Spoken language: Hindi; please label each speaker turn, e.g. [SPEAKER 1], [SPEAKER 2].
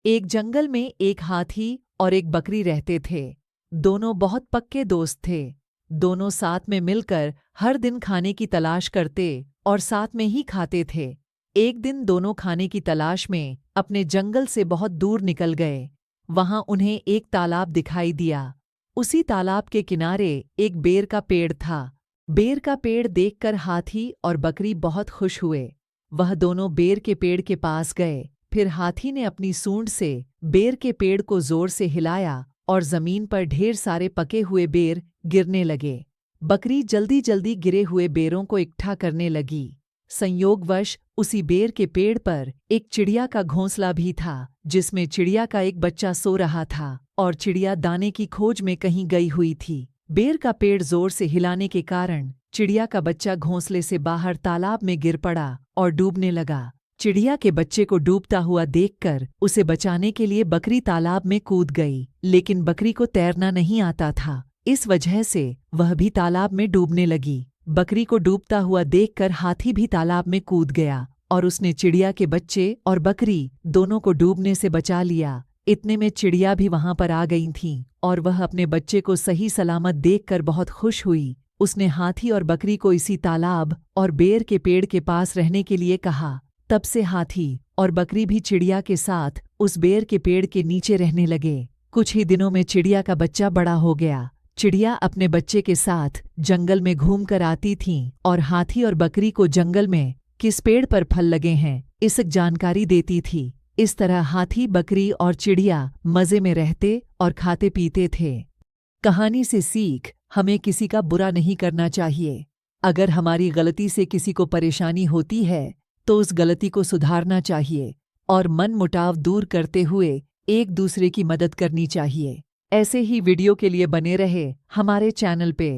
[SPEAKER 1] एक जंगल में एक हाथी और एक बकरी रहते थे। दोनों बहुत पक्के दोस्त थे। दोनों साथ में मिलकर हर दिन खाने की तलाश करते और साथ में ही खाते थे। एक दिन दोनों खाने की तलाश में अपने जंगल से बहुत दूर निकल गए। वहां उन्हें एक तालाब दिखाई दिया। उसी तालाब के किनारे एक बेर का पेड़ था। बेर का पेड़ देखकर हाथी और बकरी बहुत खुश हुए। वह दोनों बेर के पेड़ के पास गए। फिर हाथी ने अपनी सूंड से बेर के पेड़ को जोर से हिलाया और जमीन पर ढेर सारे पके हुए बेर गिरने लगे। बकरी जल्दी जल्दी गिरे हुए बेरों को इकट्ठा करने लगी। संयोगवश उसी बेर के पेड़ पर एक चिड़िया का घोंसला भी था, जिसमें चिड़िया का एक बच्चा सो रहा था और चिड़िया दाने की खोज में कहीं गई हुई थी। बेर का पेड़ जोर से हिलाने के कारण चिड़िया का बच्चा घोंसले से बाहर तालाब में गिर पड़ा और डूबने लगा। चिड़िया के बच्चे को डूबता हुआ देखकर उसे बचाने के लिए बकरी तालाब में कूद गई, लेकिन बकरी को तैरना नहीं आता था। इस वजह से वह भी तालाब में डूबने लगी। बकरी को डूबता हुआ देखकर हाथी भी तालाब में कूद गया और उसने चिड़िया के बच्चे और बकरी दोनों को डूबने से बचा लिया। इतने में चिड़िया भी वहां पर आ गई थीं और वह अपने बच्चे को सही सलामत देखकर बहुत खुश हुई। उसने हाथी और बकरी को इसी तालाब और बेर के पेड़ के पास रहने के लिए कहा। तब से हाथी और बकरी भी चिड़िया के साथ उस बेर के पेड़ के नीचे रहने लगे। कुछ ही दिनों में चिड़िया का बच्चा बड़ा हो गया। चिड़िया अपने बच्चे के साथ जंगल में घूम कर आती थीं और हाथी और बकरी को जंगल में किस पेड़ पर फल लगे हैं इस जानकारी देती थी। इस तरह हाथी, बकरी और चिड़िया मज़े में रहते और खाते पीते थे। कहानी से सीख: हमें किसी का बुरा नहीं करना चाहिए। अगर हमारी गलती से किसी को परेशानी होती है तो उस गलती को सुधारना चाहिए और मनमुटाव दूर करते हुए एक दूसरे की मदद करनी चाहिए। ऐसे ही वीडियो के लिए बने रहे हमारे चैनल पे।